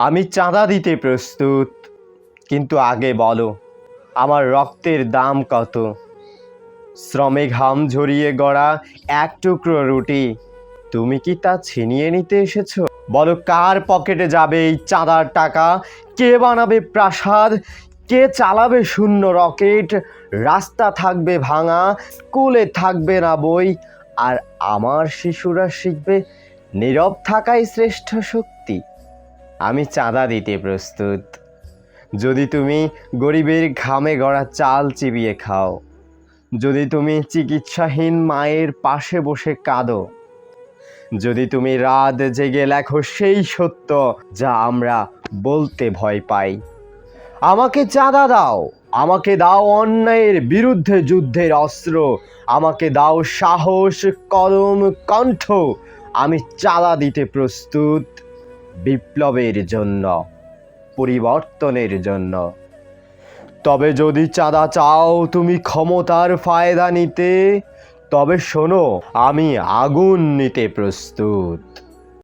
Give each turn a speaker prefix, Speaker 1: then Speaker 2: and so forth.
Speaker 1: আমি চাঁদা দিতে প্রস্তুত, কিন্তু আগে বলো আমার রক্তের দাম কত? শ্রমে ঘাম ঝরিয়ে গড়া এক টুকরো রুটি, তুমি কি তা ছিনিয়ে নিতে এসেছো? বলো কার পকেটে যাবে এই চাঁদার টাকা? কে বানাবে প্রাসাদ? কে চালাবে শূন্য রকেট? রাস্তা থাকবে ভাঙা, স্কুলে থাকবে না বই, আর আমার শিশুরা শিখবে নীরব থাকাই শ্রেষ্ঠ শক্তি। আমি চাঁদা দিতে প্রস্তুত, যদি তুমি গরিবের ঘামে গড়া চাল চিবিয়ে খাও, যদি তুমি চিকিৎসাহীন মায়ের পাশে বসে কাঁদো, যদি তুমি রাত জেগে লেখো সেই সত্য যা আমরা বলতে ভয় পাই। আমাকে চাঁদা দাও, আমাকে দাও অন্যায়ের বিরুদ্ধে যুদ্ধের অস্ত্র, আমাকে দাও সাহস, কলম, কণ্ঠ। আমি চাঁদা দিতে প্রস্তুত, বিপ্লবের জন্য, পরিবর্তনের জন্য। তবে যদি চাঁদা চাও তুমি ক্ষমতার ফায়দা নিতে, তবে শোনো আমি আগুন নিতে প্রস্তুত।